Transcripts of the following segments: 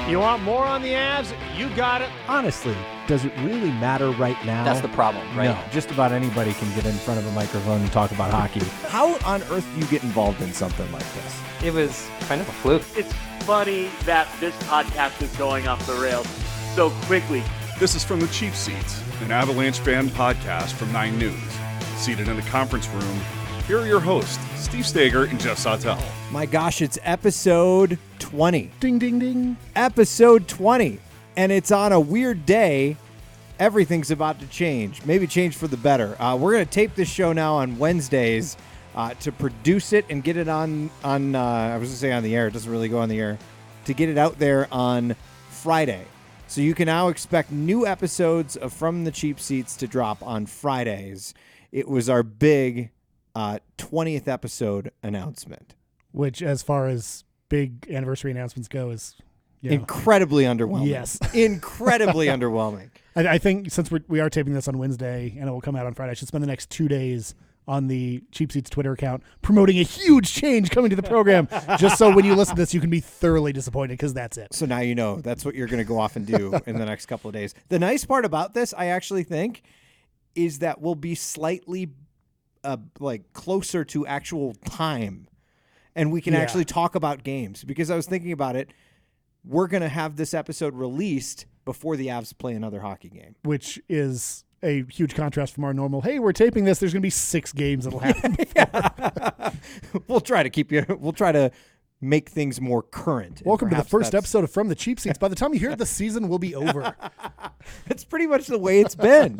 You want more on the Avs? You got it. Honestly, does it really matter right now? That's the problem, right? No, just about anybody can get in front of a microphone and talk about hockey. How on earth do you get involved in something like this? It was kind of a fluke. It's funny that this podcast is going off the rails so quickly. This is From the Cheap Seats, an Avalanche fan podcast from 9 News. Seated in the conference room, here are your hosts, Steve Stager and Jeff Sautel. My gosh, it's episode 20. Ding, ding, ding. Episode 20. And it's on a weird day. Everything's about to change. Maybe change for the better. We're going to tape this show now on Wednesdays to produce it and get it on I was going to say on the air. It doesn't really go on the air. To get it out there on Friday. So you can now expect new episodes of From the Cheap Seats to drop on Fridays. It was our big 20th episode announcement. Which, as far as big anniversary announcements go, is incredibly underwhelming. Yes. Incredibly underwhelming. I think since we are taping this on Wednesday and it will come out on Friday, I should spend the next 2 days on the Cheap Seats Twitter account promoting a huge change coming to the program, just so when you listen to this, you can be thoroughly disappointed, because that's it. So now you know that's what you're going to go off and do in the next couple of days. The nice part about this, I actually think, is that we'll be slightly closer to actual time, and we can actually talk about games, because I was thinking about it. We're going to have this episode released before the Avs play another hockey game, which is a huge contrast from our normal, hey, we're taping this, there's going to be 6 games that'll happen. We'll try to make things more current. Welcome to the first episode of From the Cheap Seats. By the time you hear it, the season will be over. That's pretty much the way it's been.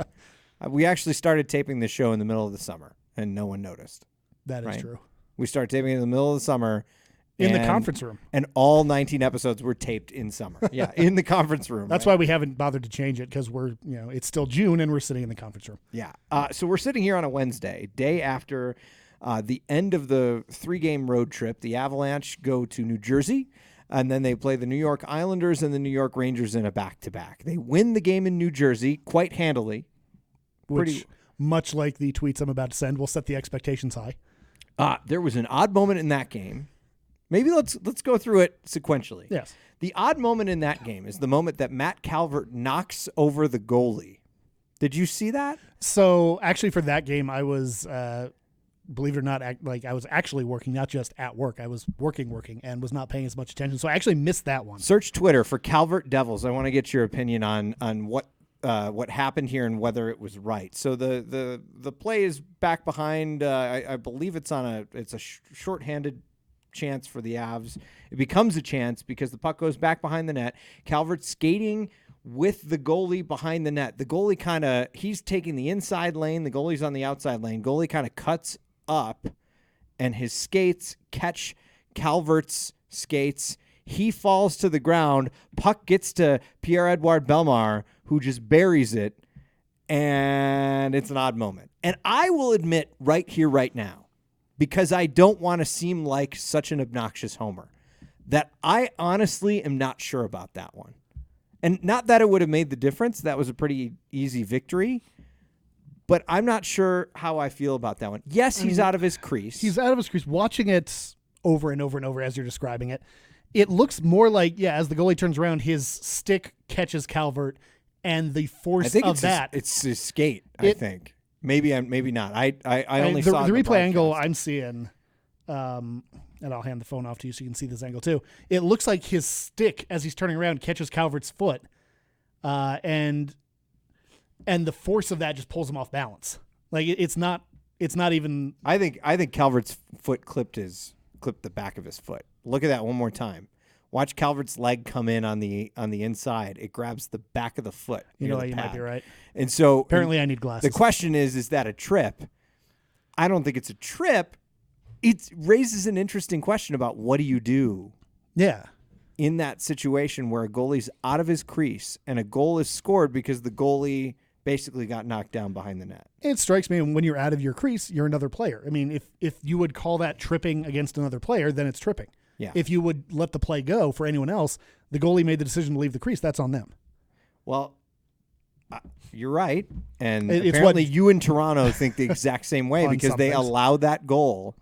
We actually started taping this show in the middle of the summer, and no one noticed. That is true. We started taping in the middle of the summer. In the conference room. And all 19 episodes were taped in summer. Yeah, in the conference room. That's why we haven't bothered to change it, because we're, it's still June and we're sitting in the conference room. Yeah. So we're sitting here on a Wednesday, day after the end of the 3-game road trip. The Avalanche go to New Jersey, and then they play the New York Islanders and the New York Rangers in a back-to-back. They win the game in New Jersey quite handily. Which, much like the tweets I'm about to send, will set the expectations high. There was an odd moment in that game. Maybe let's go through it sequentially. Yes. The odd moment in that game is the moment that Matt Calvert knocks over the goalie. Did you see that? So actually for that game, I was, believe it or not, I was actually working, not just at work. I was working, and was not paying as much attention. So I actually missed that one. Search Twitter for Calvert Devils. I want to get your opinion on what happened here and whether it was right. So the play is back behind. I believe it's a shorthanded chance for the Avs. It becomes a chance because the puck goes back behind the net. Calvert skating with the goalie behind the net. The goalie he's taking the inside lane. The goalie's on the outside lane. Goalie kind of cuts up, and his skates catch Calvert's skates. He falls to the ground. Puck gets to Pierre-Edouard Bellemare, who just buries it, and it's an odd moment. And I will admit right here, right now, because I don't want to seem like such an obnoxious homer, that I honestly am not sure about that one. And not that it would have made the difference. That was a pretty easy victory. But I'm not sure how I feel about that one. Yes, he's out of his crease. He's out of his crease. Watching it over and over and over as you're describing it, it looks more like, as the goalie turns around, his stick catches Calvert, and the force of that. It's his skate, I think. Maybe not. I only saw the replay angle I'm seeing, and I'll hand the phone off to you so you can see this angle too. It looks like his stick, as he's turning around, catches Calvert's foot, and the force of that just pulls him off balance. Like it's not even. I think Calvert's foot clipped the back of his foot. Look at that one more time. Watch Calvert's leg come in on the inside. It grabs the back of the foot. You might be right. And so apparently I need glasses. The question is that a trip? I don't think it's a trip. It raises an interesting question about what do you do? Yeah. In that situation where a goalie's out of his crease and a goal is scored because the goalie basically got knocked down behind the net. It strikes me when you're out of your crease, you're another player. I mean, if you would call that tripping against another player, then it's tripping. Yeah. If you would let the play go for anyone else, the goalie made the decision to leave the crease. That's on them. Well, you're right. And apparently you in Toronto think the exact same way because they allowed that goal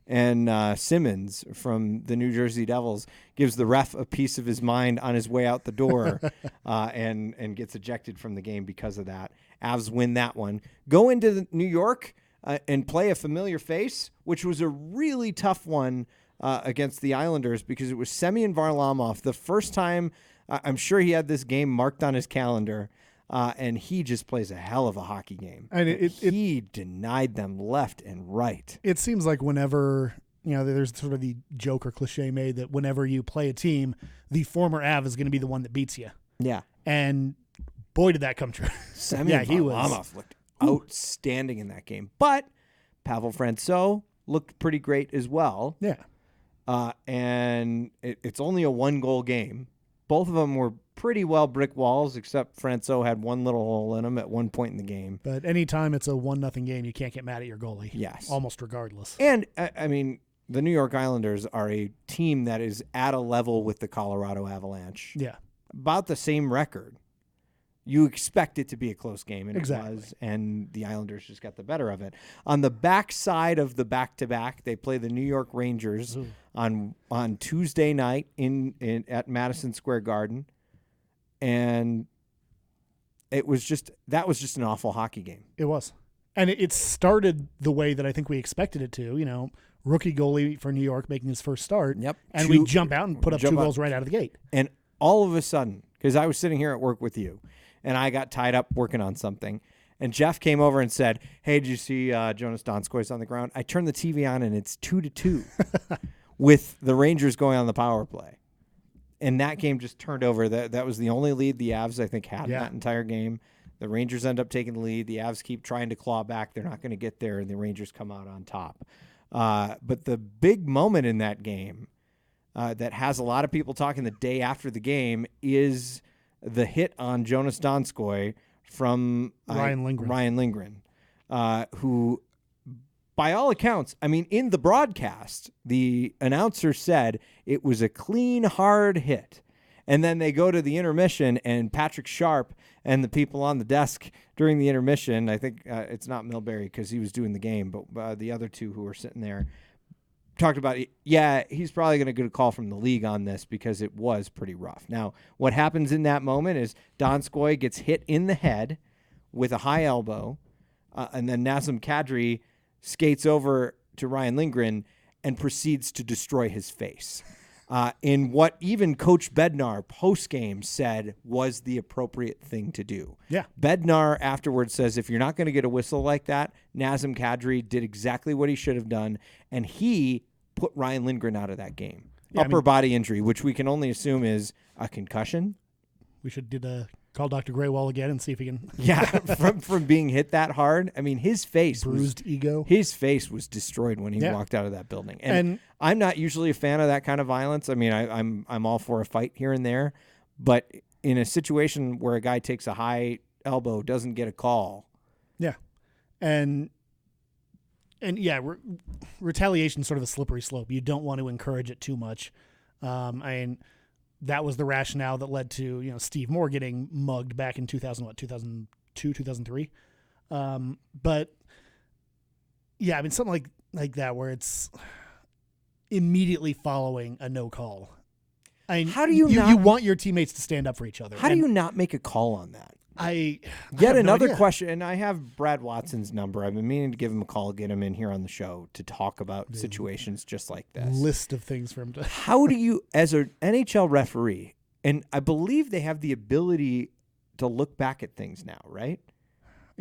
And Simmons from the New Jersey Devils gives the ref a piece of his mind on his way out the door and gets ejected from the game because of that. Avs win that one. Go into New York and play a familiar face, which was a really tough one against the Islanders because it was Semyon Varlamov. The first time I'm sure he had this game marked on his calendar. And he just plays a hell of a hockey game. And he denied them left and right. It seems like whenever, there's sort of the joke or cliche made that whenever you play a team, the former Av is going to be the one that beats you. Yeah. And boy, did that come true. Semyon Varlamov looked outstanding in that game. But Pavel Francouz looked pretty great as well. Yeah. And it's only a 1-goal game. Both of them were pretty well brick walls, except Francouz had one little hole in him at one point in the game. But anytime it's a 1-0 game, you can't get mad at your goalie. Yes. Almost regardless. And, I mean, the New York Islanders are a team that is at a level with the Colorado Avalanche. Yeah. About the same record. You expect it to be a close game, and exactly. It was, and the Islanders just got the better of it. On the back side of the back-to-back, they play the New York Rangers on Tuesday night at Madison Square Garden, and that was just an awful hockey game. It was. And it started the way that I think we expected it to, rookie goalie for New York making his first start. Yep. And we jump out and put up 2 goals right out of the gate. And all of a sudden, because I was sitting here at work with you, and I got tied up working on something. And Jeff came over and said, "Hey, did you see Joonas Donskois on the ground?" I turned the TV on, and it's 2-2 with the Rangers going on the power play. And that game just turned over. That was the only lead the Avs, I think, had in that entire game. The Rangers end up taking the lead. The Avs keep trying to claw back. They're not going to get there, and the Rangers come out on top. But the big moment in that game that has a lot of people talking the day after the game is the hit on Joonas Donskoi from Ryan Lindgren, who, by all accounts, I mean, in the broadcast, the announcer said it was a clean, hard hit. And then they go to the intermission, and Patrick Sharp and the people on the desk during the intermission, I think it's not Milbury because he was doing the game, but the other two who were sitting there, talked about it. Yeah, he's probably going to get a call from the league on this because it was pretty rough. Now, what happens in that moment is Donskoi gets hit in the head with a high elbow, and then Nazem Kadri skates over to Ryan Lindgren and proceeds to destroy his face. In what even Coach Bednar post-game said was the appropriate thing to do. Yeah. Bednar afterwards says if you're not going to get a whistle like that, Nazem Kadri did exactly what he should have done, and he put Ryan Lindgren out of that game. Upper body injury, which we can only assume is a concussion. We should call Dr. Graywall again and see if he can. Yeah, from being hit that hard. I mean, his face bruised ego. His face was destroyed when he walked out of that building. And I'm not usually a fan of that kind of violence. I mean, I'm all for a fight here and there, but in a situation where a guy takes a high elbow, doesn't get a call. Yeah, and yeah, retaliation is sort of a slippery slope. You don't want to encourage it too much. That was the rationale that led to, Steve Moore getting mugged back in 2002, 2003. But yeah, I mean, something like that where it's immediately following a no call. I mean, how do you want your teammates to stand up for each other? How do you not make a call on that? I Yet have another no idea. question, and I have Brad Watson's number. I've been meaning to give him a call, get him in here on the show to talk about situations just like this. List of things for him to. How do you, as an NHL referee, and I believe they have the ability to look back at things now, right?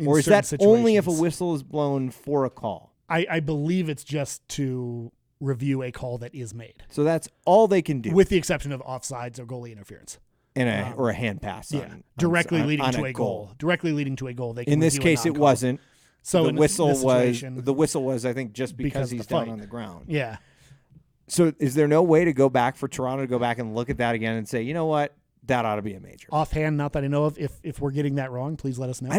Or is that only if a whistle is blown for a call? I believe it's just to review a call that is made. So that's all they can do. With the exception of offsides or goalie interference. Or a hand pass. Directly leading to a a goal. Directly leading to a goal. They can in this case, it wasn't. So the whistle was, I think, just because he's down on the ground. Yeah. So is there no way to go back for Toronto to go back and look at that again and say, you know what, that ought to be a major? Offhand, not that I know of. If we're getting that wrong, please let us know. I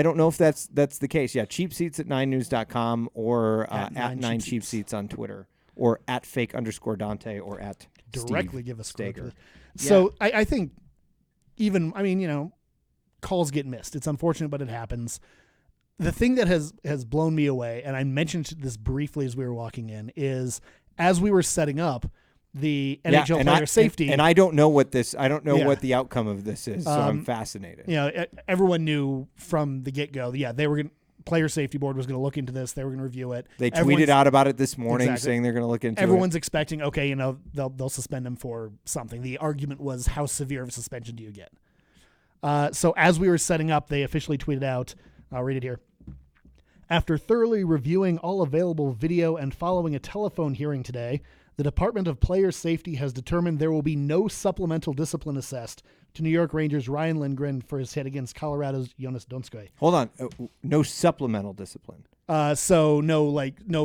don't know if that's the case. Yeah, cheap seats at 9news.com or at 9cheapseats on Twitter or at @fake_Dante or at directly Steve give us Stager. So I think calls get missed. It's unfortunate, but it happens. the thing that has blown me away, and I mentioned this briefly as we were walking in, is as we were setting up the NHL player safety. And I don't know what what the outcome of this is, so I'm fascinated. Everyone knew from the get-go, they were going to, player safety board was going to look into this. They were going to review it. They tweeted out about it this morning saying they're going to look into it. Everyone's expecting, okay, they'll suspend him for something. The argument was, how severe of a suspension do you get? So as we were setting up, they officially tweeted out, I'll read it here. After thoroughly reviewing all available video and following a telephone hearing today, the Department of Player Safety has determined there will be no supplemental discipline assessed to New York Rangers Ryan Lindgren for his hit against Colorado's Joonas Donskoi. Hold on. No supplemental discipline. So no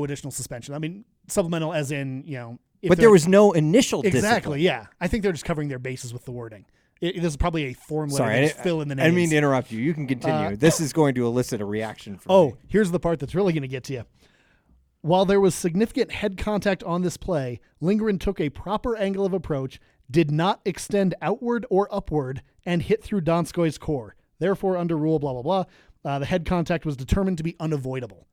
additional suspension. I mean, supplemental as in, but there was no initial discipline. Exactly, yeah. I think they're just covering their bases with the wording. This is probably a form letter. Fill in the names. I didn't mean to interrupt you. You can continue. This is going to elicit a reaction from me. Here's the part that's really going to get to you. While there was significant head contact on this play, Lindgren took a proper angle of approach, did not extend outward or upward, and hit through Donskoi's core. Therefore, under rule blah, blah, blah, the head contact was determined to be unavoidable.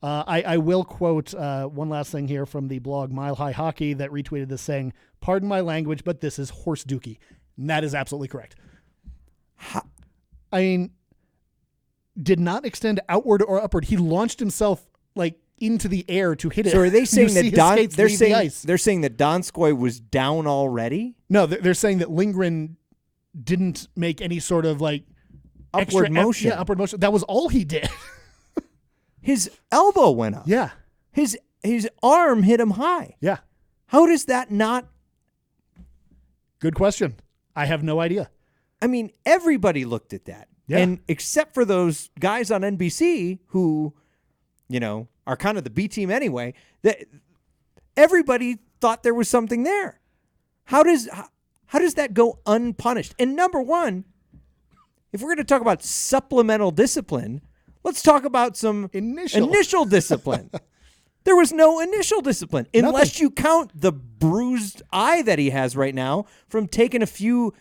I will quote one last thing here from the blog Mile High Hockey that retweeted this saying, "Pardon my language, but this is horse dookie." And that is absolutely correct. I mean, did not extend outward or upward. He launched himself into the air to hit it. So are they saying that they're saying that Donskoi was down already? No, they're saying that Lindgren didn't make any sort of upward motion. Upward motion. That was all he did. His elbow went up. Yeah. His arm hit him high. Yeah. How does that not? Good question. I have no idea. I mean, everybody looked at that. Yeah. And except for those guys on NBC who, are kind of the B team anyway, that everybody thought there was something there. How does that go unpunished? And number one, if we're going to talk about supplemental discipline, let's talk about some initial discipline. There was no initial discipline, unless you count the bruised eye that he has right now from taking a few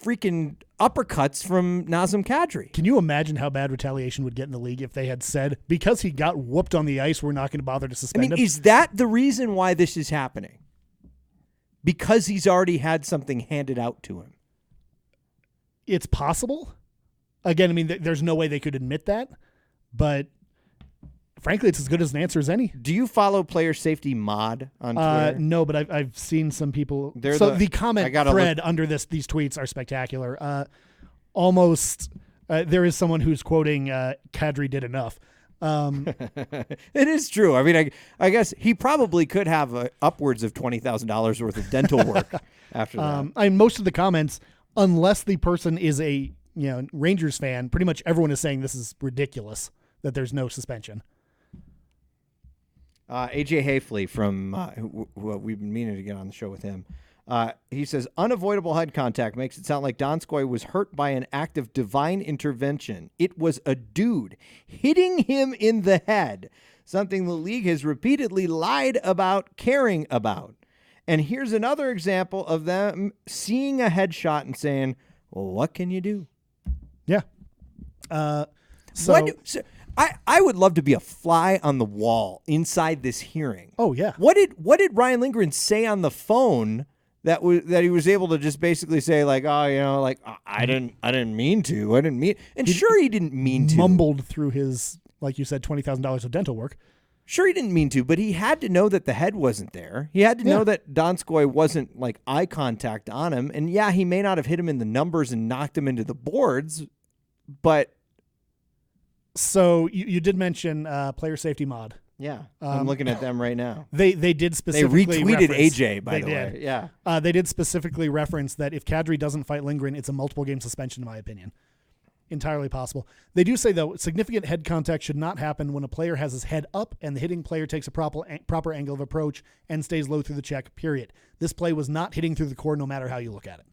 freaking uppercuts from Nazem Kadri. Can you imagine how bad retaliation would get in the league if they had said, because he got whooped on the ice, we're not going to bother to suspend him? Is that the reason why this is happening? Because he's already had something handed out to him? It's possible. Again, there's no way they could admit that, but frankly, it's as good as an answer as any. Do you follow Player Safety Mod on Twitter? No, but I've seen some people. The comment thread under these tweets are spectacular. There is someone who's quoting Kadri did enough. It is true. I guess he probably could have upwards of $20,000 worth of dental work after that. Most of the comments, unless the person is a Rangers fan, pretty much everyone is saying this is ridiculous that there's no suspension. AJ Hafley from who we've been meaning to get on the show with him. He says, unavoidable head contact makes it sound like Donskoi was hurt by an act of divine intervention. It was a dude hitting him in the head, something the league has repeatedly lied about caring about. And here's another example of them seeing a headshot and saying, well, what can you do? Yeah. I would love to be a fly on the wall inside this hearing. Oh yeah. What did Ryan Lindgren say on the phone that he was able to just basically say I didn't mean to. And sure he didn't mean to. Mumbled through his, like you said, $20,000 of dental work. Sure he didn't mean to, but he had to know that the head wasn't there. He had to know that Donskoi wasn't eye contact on him. And yeah, he may not have hit him in the numbers and knocked him into the boards, but. So you did mention Player Safety Mod. Yeah, I'm looking at them right now. They did specifically. They retweeted reference, AJ, by the way. Yeah, they did specifically reference that if Kadri doesn't fight Lindgren, it's a multiple game suspension, in my opinion. Entirely possible. They do say, though, significant head contact should not happen when a player has his head up and the hitting player takes a proper angle of approach and stays low through the check, period. This play was not hitting through the core no matter how you look at it.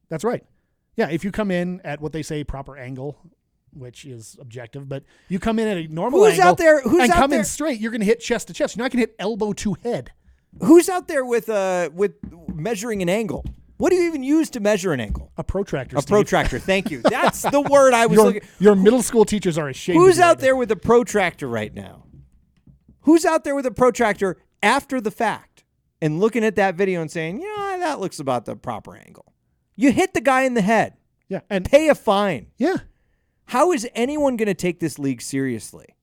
That's right. Yeah, if you come in at what they say proper angle, which is objective, but you come in at a normal angle come in straight, you're going to hit chest to chest. You're not going to hit elbow to head. Who's out there with measuring an angle? What do you even use to measure an ankle? A protractor. A protractor. Thank you. That's the word I was looking. Your middle school teachers are ashamed. Who's out there with a protractor right now? Who's out there with a protractor after the fact and looking at that video and saying, that looks about the proper angle? You hit the guy in the head. Yeah, and pay a fine. Yeah. How is anyone going to take this league seriously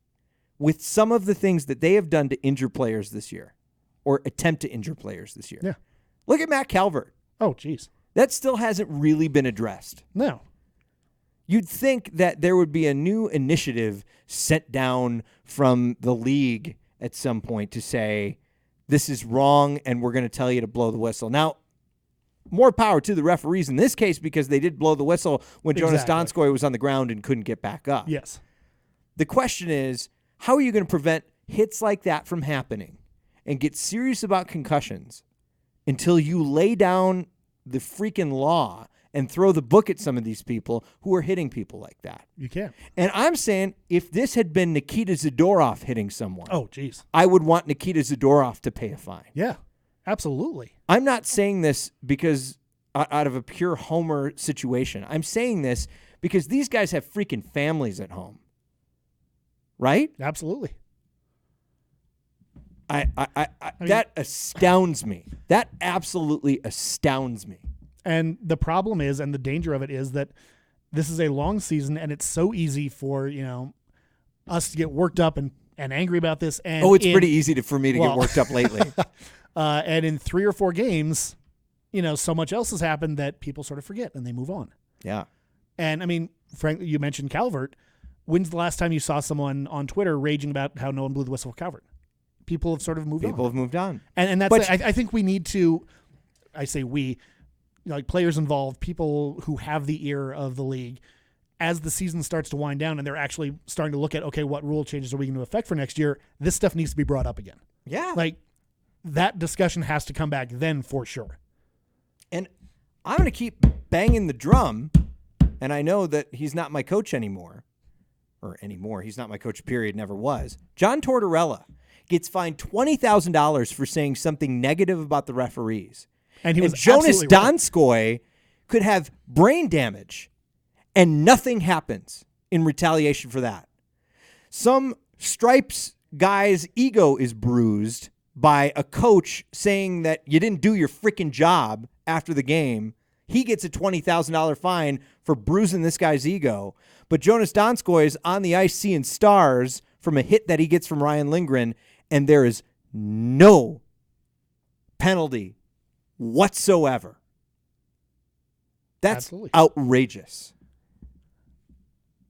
with some of the things that they have done to injure players this year or attempt to injure players this year? Yeah. Look at Matt Calvert. Oh, geez. That still hasn't really been addressed. No. You'd think that there would be a new initiative sent down from the league at some point to say, this is wrong and we're going to tell you to blow the whistle. Now, more power to the referees in this case because they did blow the whistle when Joonas Donskoi was on the ground and couldn't get back up. Yes. The question is, how are you going to prevent hits like that from happening and get serious about concussions until you lay down the freaking law and throw the book at some of these people who are hitting people like that? You can't. And I'm saying if this had been Nikita Zadorov hitting someone, oh, geez, I would want Nikita Zadorov to pay a fine. Yeah, absolutely. I'm not saying this because out of a pure homer situation. I'm saying this because these guys have freaking families at home. Right? Absolutely. That astounds me. That absolutely astounds me. And the problem is, and the danger of it is that this is a long season, and it's so easy for us to get worked up and angry about this. And it's pretty easy for me to get worked up lately. And in 3 or 4 games, so much else has happened that people sort of forget and they move on. Yeah. And I mean, Frank, you mentioned Calvert. When's the last time you saw someone on Twitter raging about how no one blew the whistle for Calvert? People have sort of moved on. People have moved on. And that's, I think we need to, I say we, like players involved, people who have the ear of the league, as the season starts to wind down and they're actually starting to look at, okay, what rule changes are we going to affect for next year? This stuff needs to be brought up again. Yeah. Like that discussion has to come back then for sure. And I'm going to keep banging the drum. And I know that he's not my coach anymore. He's not my coach, period, never was. John Tortorella gets fined $20,000 for saying something negative about the referees. And he was Joonas Donskoi could have brain damage and nothing happens in retaliation for that. Some Stripes guy's ego is bruised by a coach saying that you didn't do your freaking job after the game. He gets a $20,000 fine for bruising this guy's ego. But Joonas Donskoi is on the ice seeing stars from a hit that he gets from Ryan Lindgren, and there is no penalty whatsoever. That's Absolutely outrageous.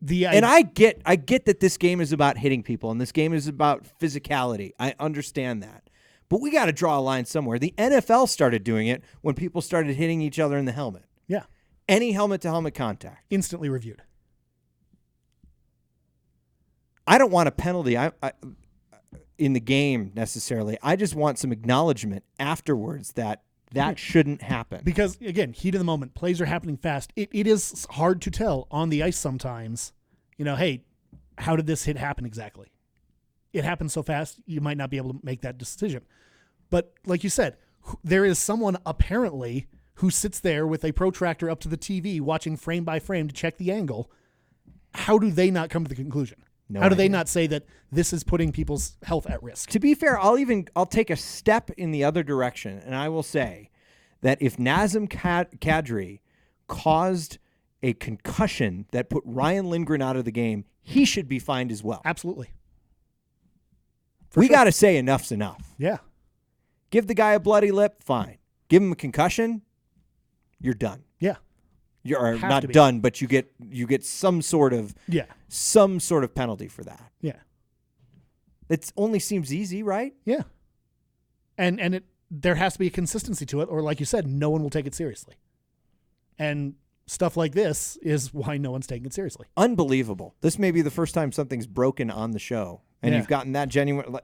And I get that this game is about hitting people and this game is about physicality. I understand that. But we got to draw a line somewhere. The NFL started doing it when people started hitting each other in the helmet. Yeah. Any helmet-to-helmet contact. Instantly reviewed. I don't want a penalty in the game necessarily. I just want some acknowledgement afterwards that shouldn't happen. Because, again, heat of the moment. Plays are happening fast. It is hard to tell on the ice sometimes, hey, how did this hit happen exactly? It happens so fast, you might not be able to make that decision. But like you said, there is someone apparently who sits there with a protractor up to the TV watching frame by frame to check the angle. How do they not come to the conclusion? How do they not say that this is putting people's health at risk? To be fair, I'll take a step in the other direction, and I will say that if Nazem Kadri caused a concussion that put Ryan Lindgren out of the game, he should be fined as well. Absolutely. We got to say enough's enough. Yeah. Give the guy a bloody lip, fine. Give him a concussion, you're done. Yeah. You're not done, but you get some sort of penalty for that. Yeah. It only seems easy, right? Yeah. And there has to be a consistency to it, or like you said, no one will take it seriously. And stuff like this is why no one's taking it seriously. Unbelievable. This may be the first time something's broken on the show, and you've gotten that genuine.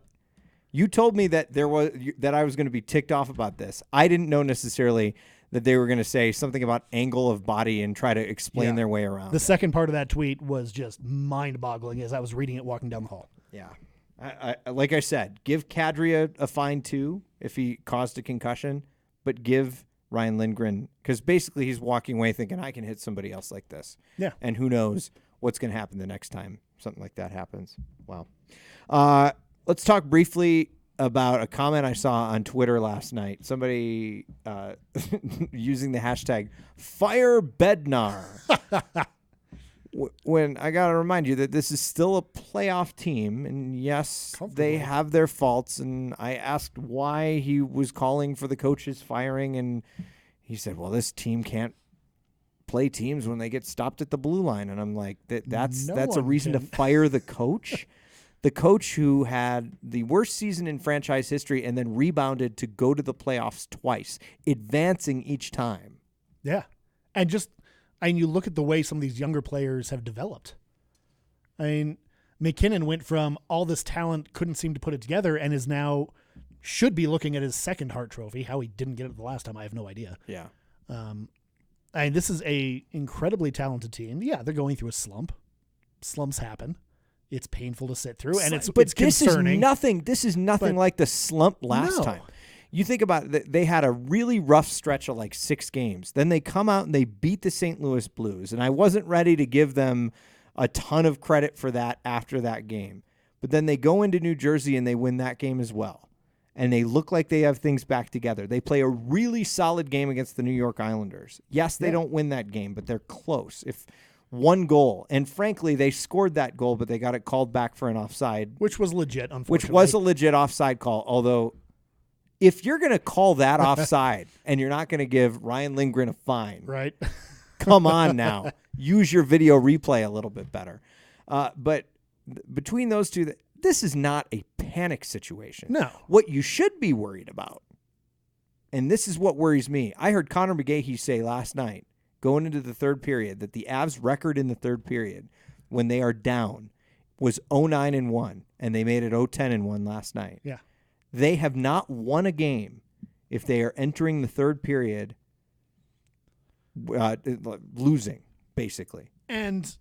You told me that I was going to be ticked off about this. I didn't know necessarily that they were going to say something about angle of body and try to explain their way around. The second part of that tweet was just mind-boggling as I was reading it walking down the hall. Yeah. I like I said, give Kadri a fine too if he caused a concussion, but give Ryan Lindgren, because basically he's walking away thinking, I can hit somebody else like this. Yeah. And who knows what's going to happen the next time something like that happens. Wow. Let's talk briefly about a comment I saw on Twitter last night. Somebody using the hashtag #FireBednar. When I got to remind you that this is still a playoff team, and yes, they have their faults. And I asked why he was calling for the coach's firing, and he said, well, this team can't play teams when they get stopped at the blue line. And I'm like, that's a reason to fire the coach? The coach who had the worst season in franchise history and then rebounded to go to the playoffs twice, advancing each time. Yeah. And you look at the way some of these younger players have developed. I mean, McKinnon went from all this talent, couldn't seem to put it together, and is now should be looking at his second Hart Trophy. How he didn't get it the last time, I have no idea. Yeah. This is a incredibly talented team. Yeah, they're going through a slump. Slumps happen. It's painful to sit through, and it's concerning. This is nothing like the slump last time. You think about it, they had a really rough stretch of like 6 games. Then they come out and they beat the St. Louis Blues. And I wasn't ready to give them a ton of credit for that after that game. But then they go into New Jersey and they win that game as well. And they look like they have things back together. They play a really solid game against the New York Islanders. Yes, they don't win that game, but they're close. If one goal. And frankly, they scored that goal, but they got it called back for an offside. Which was legit, unfortunately. Which was a legit offside call, although if you're going to call that offside and you're not going to give Ryan Lindgren a fine, right? Come on now. Use your video replay a little bit better. But between those two, this is not a panic situation. No. What you should be worried about, and this is what worries me, I heard Connor McGahey say last night, going into the third period, that the Avs record in the third period when they are down was 0-9-1, and they made it 0-10-1 last night. Yeah. They have not won a game if they are entering the third period losing, basically. And,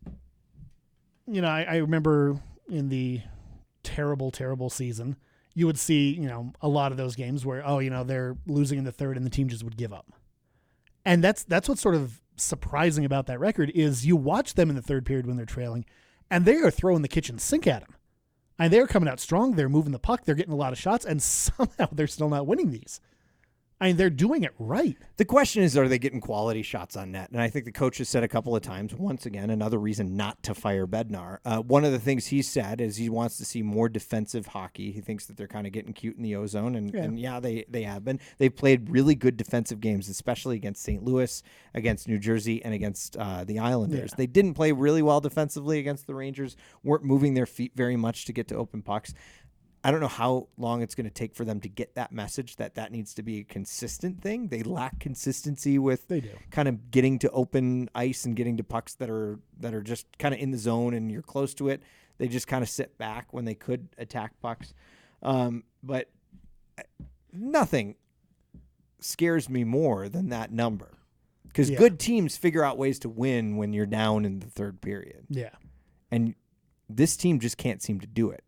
I remember in the terrible, terrible season, you would see, a lot of those games where, they're losing in the third and the team just would give up. And that's what's sort of surprising about that record is you watch them in the third period when they're trailing, and they are throwing the kitchen sink at them. And they're coming out strong. They're moving the puck. They're getting a lot of shots, and somehow they're still not winning these. I mean, they're doing it right. The question is, are they getting quality shots on net? And I think the coach has said a couple of times, once again, another reason not to fire Bednar. One of the things he said is he wants to see more defensive hockey. He thinks that they're kind of getting cute in the ozone. And they have been. They've played really good defensive games, especially against St. Louis, against New Jersey, and against the Islanders. Yeah. They didn't play really well defensively against the Rangers, weren't moving their feet very much to get to open pucks. I don't know how long it's going to take for them to get that message that needs to be a consistent thing. They lack consistency with kind of getting to open ice and getting to pucks that are just kind of in the zone and you're close to it. They just kind of sit back when they could attack pucks. But nothing scares me more than that number because good teams figure out ways to win when you're down in the third period. Yeah. And this team just can't seem to do it.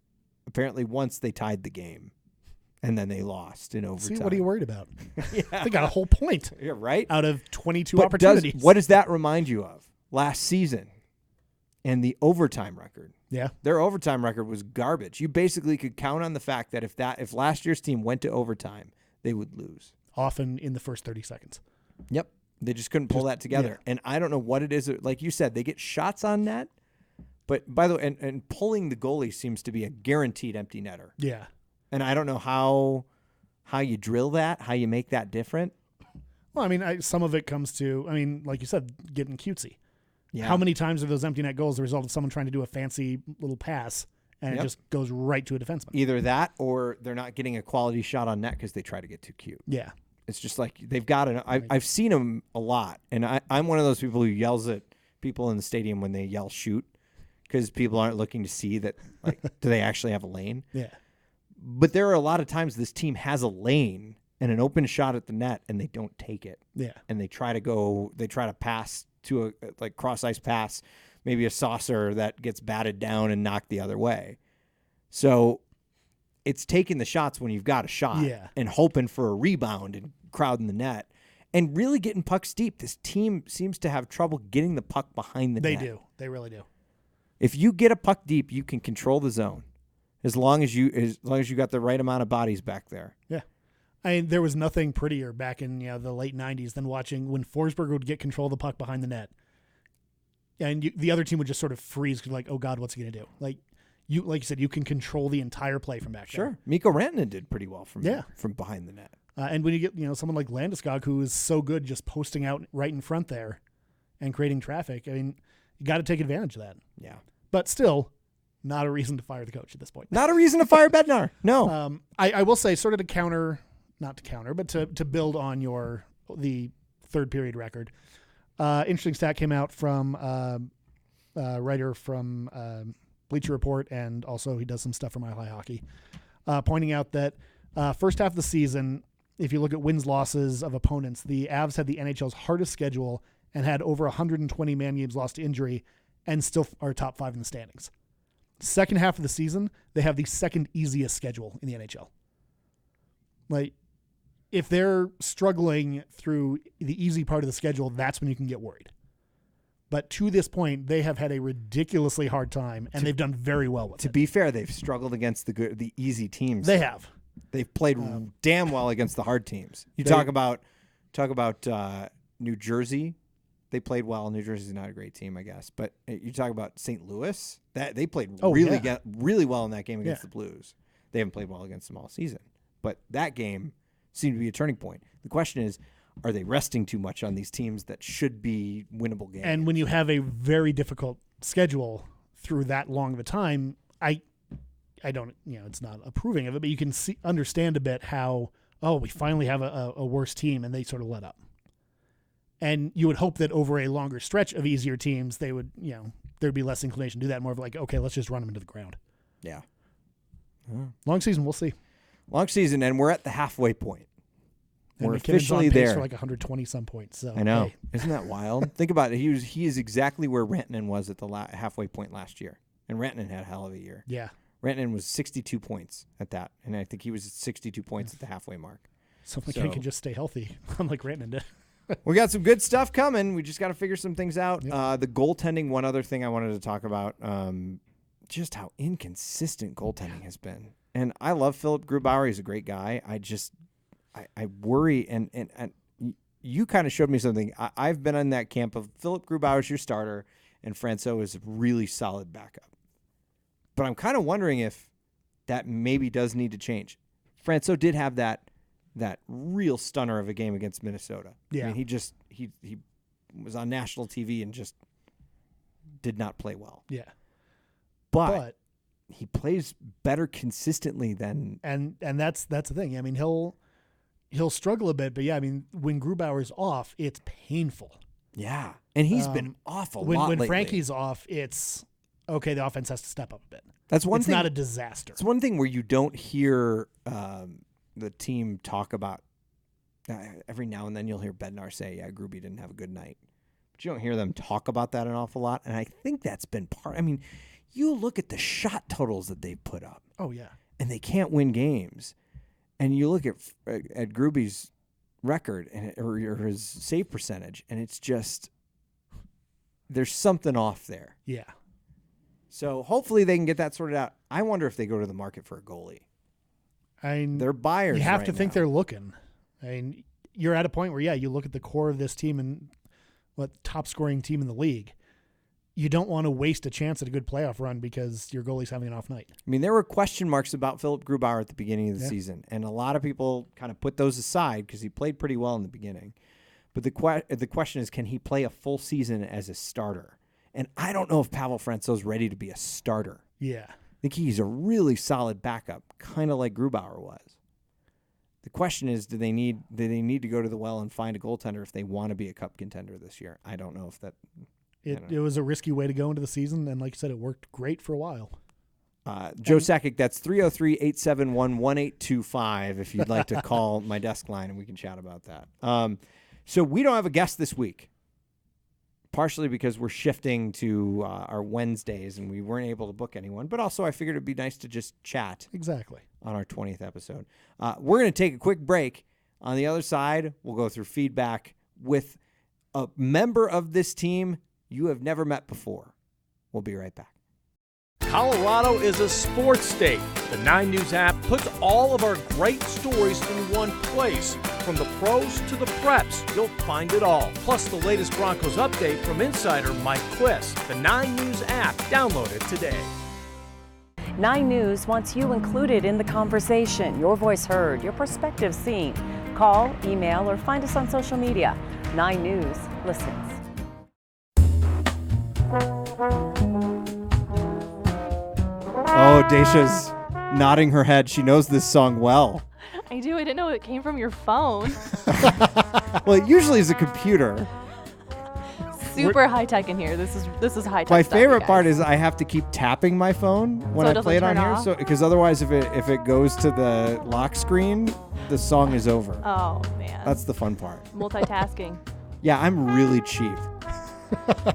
Apparently once they tied the game and then they lost in overtime. See, what are you worried about? They got a whole point. Yeah, right? Out of 22 opportunities. What does that remind you of? Last season and the overtime record. Yeah. Their overtime record was garbage. You basically could count on the fact that if last year's team went to overtime, they would lose. Often in the first 30 seconds. Yep. They just couldn't pull that together. Yeah. And I don't know what it is. Like you said, they get shots on net. But by the way, and pulling the goalie seems to be a guaranteed empty netter. Yeah. And I don't know how you drill that, how you make that different. Well, I mean, some of it comes to, like you said, getting cutesy. Yeah. How many times are those empty net goals the result of someone trying to do a fancy little pass and it just goes right to a defenseman? Either that or they're not getting a quality shot on net because they try to get too cute. Yeah. It's just like they've got it. I've seen them a lot. And I'm one of those people who yells at people in the stadium when they yell shoot. Because people aren't looking to see that, like, do they actually have a lane? Yeah. But there are a lot of times this team has a lane and an open shot at the net, and they don't take it. Yeah. And they try to pass to a cross ice pass, maybe a saucer that gets batted down and knocked the other way. So it's taking the shots when you've got a shot and hoping for a rebound and crowding the net. and really getting pucks deep. This team seems to have trouble getting the puck behind the net. They do. They really do. If you get a puck deep, you can control the zone as long as you got the right amount of bodies back there. Yeah. I mean, there was nothing prettier back in the late 90s than watching when Forsberg would get control of the puck behind the net. And the other team would just sort of freeze, like, oh, God, what's he going to do? Like you said, you can control the entire play from back there. Sure. Mikko Rantanen did pretty well from behind the net. And when you get someone like Landeskog, who is so good just posting out right in front there and creating traffic, I mean, you got to take advantage of that. Yeah. But still, not a reason to fire the coach at this point. Not a reason to fire Bednar. No. I will say, sort of not to counter, but to build on the third period record. Interesting stat came out from a writer from Bleacher Report, and also he does some stuff for Mile High Hockey, pointing out that first half of the season, if you look at wins losses of opponents, the Avs had the NHL's hardest schedule and had over 120 man games lost to injury, and still are top 5 in the standings. Second half of the season, they have the second easiest schedule in the NHL. Like, if they're struggling through the easy part of the schedule, that's when you can get worried. But to this point, they have had a ridiculously hard time, and they've done very well with it. To be fair, they've struggled against the easy teams. They have. They've played damn well against the hard teams. Talk about New Jersey. They played well. New Jersey's not a great team, I guess. But you talk about St. Louis. That they played really well in that game against the Blues. They haven't played well against them all season. But that game seemed to be a turning point. The question is, are they resting too much on these teams that should be winnable games? And when you have a very difficult schedule through that long of a time, I don't, it's not approving of it, but you can understand a bit how, we finally have a worse team, and they sort of let up. And you would hope that over a longer stretch of easier teams, they would, there'd be less inclination to do that, more of like, okay, let's just run them into the ground. Yeah. Long season, we'll see. Long season, and we're at the halfway point. And We're McKinnon's officially on pace there for like 120 some points. So I know. hey. Isn't that wild? Think about it. He is exactly where Rantanen was at the halfway point last year. And Rantanen had a hell of a year. Yeah. Rantanen was 62 points at that. And I think he was at 62 points at the halfway mark. So McKinnon can just stay healthy, unlike Rantanen did. We got some good stuff coming. We just got to figure some things out. Yep. The goaltending, one other thing I wanted to talk about, just how inconsistent goaltending has been. And I love Philip Grubauer. He's a great guy. I worry, and you kind of showed me something. I've been in that camp of Philip Grubauer's your starter, and Francois is a really solid backup. But I'm kind of wondering if that maybe does need to change. Francois did have that real stunner of a game against Minnesota. Yeah. I mean, he was on national TV and just did not play well. Yeah. But he plays better consistently than and that's the thing. I mean, he'll struggle a bit, but I mean, when Grubauer's off, it's painful. Yeah. And he's been awful when lately. Frankie's off, it's okay, the offense has to step up a bit. That's one it's thing. It's not a disaster. It's one thing where you don't hear the team talk about every now and then you'll hear Bednar say, yeah, Gruby didn't have a good night. But you don't hear them talk about that an awful lot. And I think that's been I mean, you look at the shot totals that they've put up. Oh, yeah. And they can't win games. And you look at Gruby's record or his save percentage, and it's just there's something off there. Yeah. So hopefully they can get that sorted out. I wonder if they go to the market for a goalie. They're buyers. You have right to think now. they're looking. I mean, you're at a point where, you look at the core of this team and top scoring team in the league. You don't want to waste a chance at a good playoff run because your goalie's having an off night. I mean, there were question marks about Philip Grubauer at the beginning of the season, and a lot of people kind of put those aside because he played pretty well in the beginning. But the question is, can he play a full season as a starter? And I don't know if Pavel Francouz's ready to be a starter. Yeah. I think he's a really solid backup, kind of like Grubauer was. The question is, do they need to go to the well and find a goaltender if they want to be a cup contender this year? I don't know if that. It was a risky way to go into the season, and like you said, it worked great for a while. Joe Sakic, that's 303-871-1825 if you'd like to call my desk line and we can chat about that. So we don't have a guest this week, partially because we're shifting to our Wednesdays and we weren't able to book anyone, but also I figured it'd be nice to just chat Exactly. on our 20th episode. We're going to take a quick break. On the other side, we'll go through feedback with a member of this team you have never met before. We'll be right back. Colorado is a sports state. The 9 News app puts all of our great stories in one place. From the pros to the preps, you'll find it all. Plus the latest Broncos update from insider Mike Quist. The 9 News app. Download it today. 9 News wants you included in the conversation, your voice heard, your perspective seen. Call, email, or find us on social media. 9 News listens. Oh, Daisha's nodding her head. She knows this song well. I do. I didn't know it came from your phone. Well, it usually is a computer. Super high tech in here. This is high tech. My favorite part is I have to keep tapping my phone when So it I doesn't play it on turn here, off? so because otherwise, if it goes to the lock screen, the song is over. Oh man. That's the fun part. Multitasking. Yeah, I'm really cheap,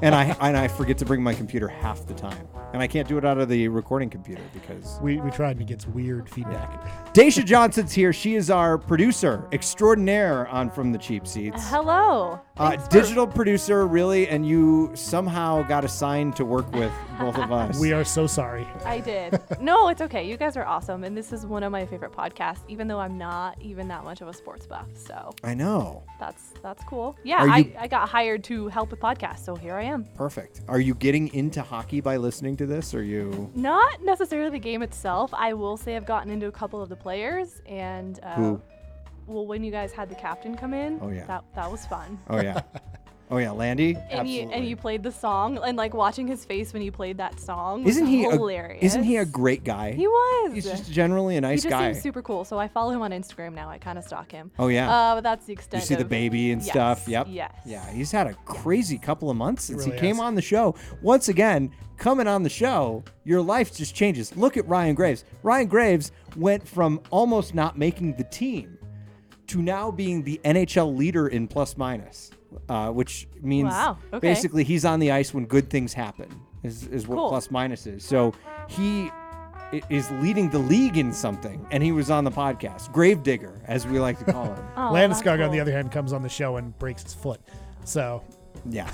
and I forget to bring my computer half the time, and I can't do it out of the recording computer because We tried and it gets weird feedback. Daisha Johnson's here. She is our producer extraordinaire on From the Cheap Seats. Hello. Thanks for- Digital producer, really, and you somehow got assigned to work with both of us. We are so sorry. I did. No, it's okay. You guys are awesome, and this is one of my favorite podcasts. Even though I'm not even that much of a sports buff, so I know. that's cool. Yeah, Are you- I got hired to help with podcasts, so here I am. Perfect. Are you getting into hockey by listening to this? Or you? Not necessarily the game itself. I will say I've gotten into a couple of the players, and Who? well, when you guys had the captain come in, Oh, yeah. that was fun. Oh yeah. Oh yeah, Landy. And you played the song, and like watching his face when you played that song Isn't was he hilarious. Isn't he a great guy? He was. He's just generally a he nice just guy. seems super cool. So I follow him on Instagram now. I kind of stalk him. Oh yeah. But that's the You extent. see the of- baby and Yes, stuff. Yep. Yes. Yeah, he's had a crazy couple of months since really he came has. on the show. Once again, coming on the show, your life just changes. Look at Ryan Graves. Ryan Graves went from almost not making the team to now being the NHL leader in plus minus, which means Wow, okay. basically he's on the ice when good things happen, is what Cool. plus minus is. So he is leading the league in something, and he was on the podcast. Gravedigger, as we like to call him. Oh, that's Landeskog, on cool. the other hand, comes on the show and breaks his foot. So Yeah.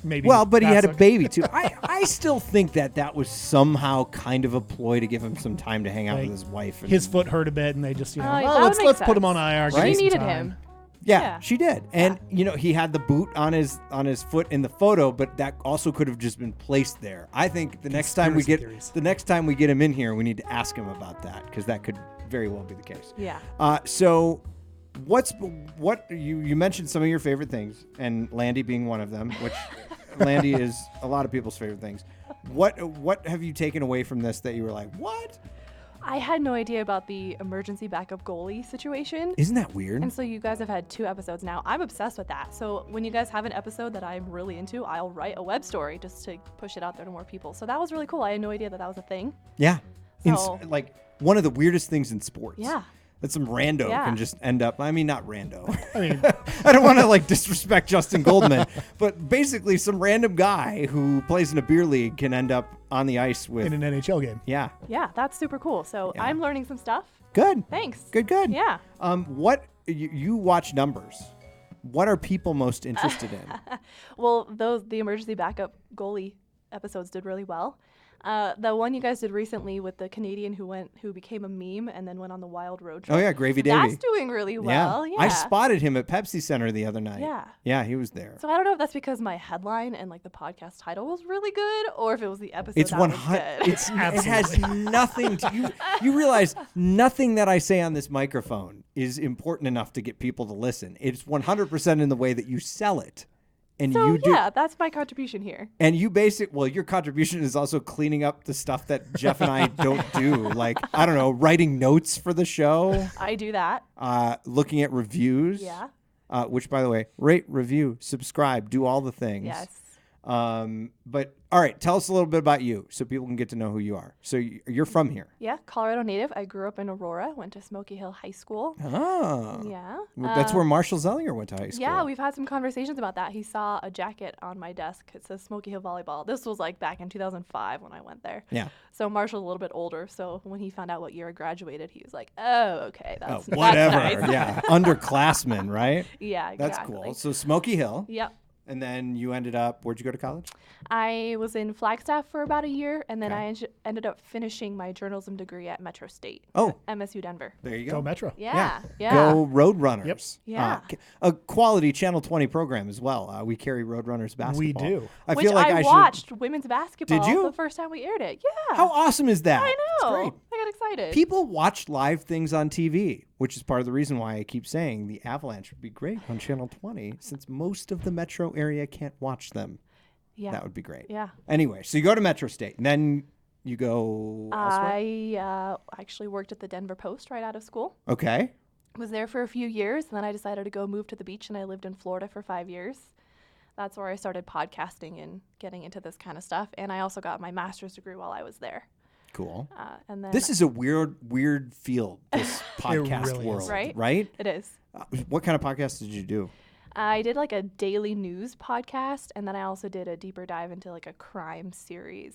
maybe. Well, but he had that's a baby too. I still think that was somehow kind of a ploy to give him some time to hang out Like, with his wife. And, his foot hurt a bit, and they just, that well, would make let's put him sense. on IR. Right? give She some needed time. him. yeah, yeah. she did. And he had the boot on his foot in the photo, but that also could have just been placed there. I think the next time we get him in here, we need to ask him about that, because that could very well be the case. Yeah. So what you mentioned some of your favorite things, and Landy being one of them, which Landy is a lot of people's favorite things. What have you taken away from this that you were like, what? I had no idea about the emergency backup goalie situation. Isn't that weird? And so you guys have had 2 episodes now. I'm obsessed with that. So when you guys have an episode that I'm really into, I'll write a web story just to push it out there to more people. So that was really cool. I had no idea that was a thing. Yeah. So- Like one of the weirdest things in sports. Yeah. That some rando Yeah. can just end up. I mean, not rando. I mean, I don't want to like disrespect Justin Goldman, but basically some random guy who plays in a beer league can end up on the ice with. in an NHL game. Yeah. Yeah, that's super cool. So Yeah. I'm learning some stuff. Good. Thanks. Good. Yeah. What you watch numbers? What are people most interested in? Well, the emergency backup goalie episodes did really well. The one you guys did recently with the Canadian who became a meme and then went on the wild road trip. Oh yeah, Gravy Davy. That's doing really well. Yeah. I spotted him at Pepsi Center the other night. Yeah. Yeah, he was there. So I don't know if that's because my headline and like the podcast title was really good, or if it was the episode. It's that 100. was good. It has nothing to you. You realize nothing that I say on this microphone is important enough to get people to listen. It's 100% in the way that you sell it, and So you do. yeah, that's my contribution here. And you your contribution is also cleaning up the stuff that Jeff and I don't do. Like, I don't know, writing notes for the show, I do that. looking at reviews. Yeah. Which, by the way, rate, review, subscribe, do all the things. Yes. But all right, tell us a little bit about you so people can get to know who you are. So you're from here. Yeah, Colorado native. I grew up in Aurora, went to Smoky Hill High School. Oh. Yeah. Well, that's where Marshall Zellinger went to high school. Yeah, we've had some conversations about that. He saw a jacket on my desk. It says Smoky Hill Volleyball. This was like back in 2005 when I went there. Yeah. So Marshall's a little bit older. So when he found out what year I graduated, he was like, oh, okay. That's whatever. That's nice. Yeah. Underclassmen, right? Yeah, exactly. That's cool. So Smoky Hill. Yep. And then you ended up, where'd you go to college? I was in Flagstaff for about a year, and then I ended up finishing my journalism degree at Metro State. Oh. At MSU Denver. There you go. Go Metro. Yeah. Go Roadrunners. Yep. Yeah. A quality Channel 20 program as well. We carry Roadrunners basketball. We do. I Which feel like I watched women's basketball Did you? the first time we aired it. Yeah. How awesome is that? I It's know. great. I got excited. People watch live things on TV, which is part of the reason why I keep saying the Avalanche would be great on Channel 20, since most of the metro area can't watch them. Yeah. That would be great. Yeah. Anyway, so you go to Metro State, and then you go elsewhere? I actually worked at the Denver Post right out of school. Okay. Was there for a few years, and then I decided to go move to the beach, and I lived in Florida for 5 years. That's where I started podcasting and getting into this kind of stuff. And I also got my master's degree while I was there. Cool. And then This is a weird field, this podcast really world, is. right? It is. What kind of podcast did you do? I did like a daily news podcast, and then I also did a deeper dive into like a crime series.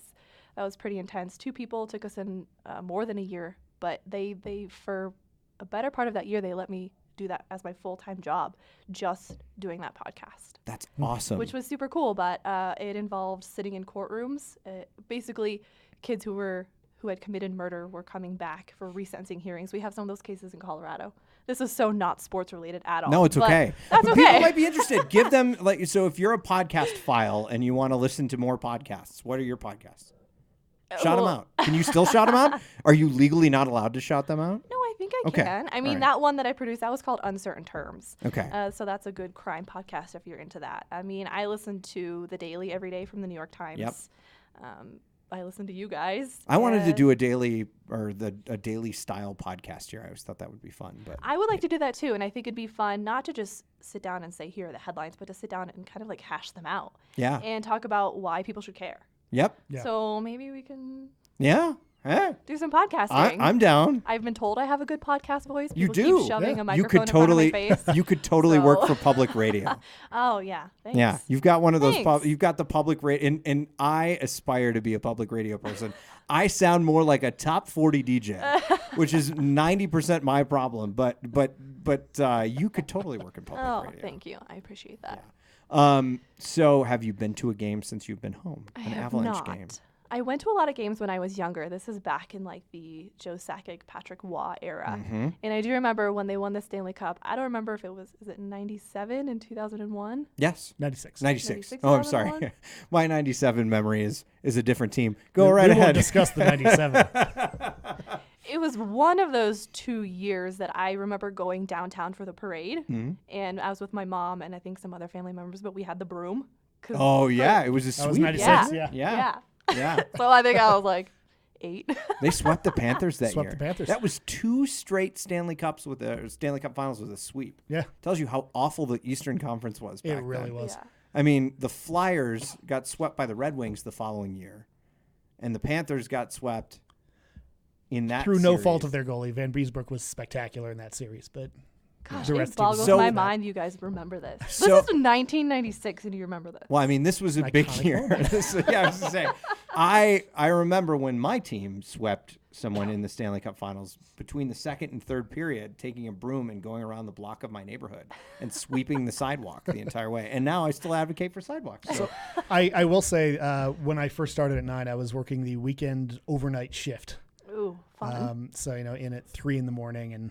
That was pretty intense. 2 people took us in more than a year, but they for a better part of that year, they let me do that as my full-time job, just doing that podcast. That's awesome. Which was super cool, but it involved sitting in courtrooms. Basically, kids who had committed murder were coming back for resentencing hearings. We have some of those cases in Colorado. This is so not sports related at all. No, it's but okay. That's But okay. people might be interested. Give them so if you're a podcast file and you want to listen to more podcasts, what are your podcasts? Shout them out. Can you still shout them out? Are you legally not allowed to shout them out? No, I think I Okay. can. I All mean, right. that one that I produced, that was called Uncertain Terms. Okay. So that's a good crime podcast if you're into that. I mean, I listen to The Daily every day from the New York Times. Yep. I listen to you guys. I wanted to do a daily style podcast here. I always thought that would be fun. But I would like to do that too, and I think it'd be fun not to just sit down and say, here are the headlines, but to sit down and kind of like hash them out. Yeah. And talk about why people should care. Yep. Yeah. So maybe we can Yeah. Hey. do some podcasting. I'm down. I've been told I have a good podcast voice. You People do. keep shoving Yeah. a You microphone could in front totally of my face. you could totally work So- for public radio. Oh, yeah. Thanks. Yeah, you've got one of those. Thanks. You've got the public radio, and I aspire to be a public radio person. I sound more like a top 40 DJ, which is 90% my problem. But you could totally work in public Oh, radio. thank you. I appreciate that. So have you been to a game since you've been home? I An have Avalanche not. game? I went to a lot of games when I was younger. This is back in like the Joe Sakic, Patrick Waugh era. Mm-hmm. And I do remember when they won the Stanley Cup. I don't remember if is it 97 in 2001? Yes. 96. 96. 96, Oh, I'm sorry. 2001? My 97 memory is a different team. Go right we won't ahead. discuss the 97. It was one of those 2 years that I remember going downtown for the parade. Mm-hmm. And I was with my mom and I think some other family members, but we had the broom. 'Cause Oh yeah, it was a That was sweep. 96, Yeah. yeah. Yeah. Yeah. So I think I was like 8. They swept the Panthers that Swept year. the Panthers. That was 2 straight Stanley Cups with the Stanley Cup Finals with a sweep. Yeah, Tells you how awful the Eastern Conference was back it really then. was. Yeah. I mean, the Flyers got swept by the Red Wings the following year, and the Panthers got swept in that Through no series. fault of their goalie. Van Beesbrook was spectacular in that series, but Gosh, the it rest boggles So- my mind you guys remember this. So- This is 1996 and you remember this. Well, I mean, this was a big Iconic year. moment. Yeah, I was gonna say, I remember when my team swept someone in the Stanley Cup Finals between the second and third period, taking a broom and going around the block of my neighborhood and sweeping the sidewalk the entire way. And now I still advocate for sidewalks. So I will say when I first started at 9, I was working the weekend overnight shift. Ooh, fun. So, in at 3 in the morning and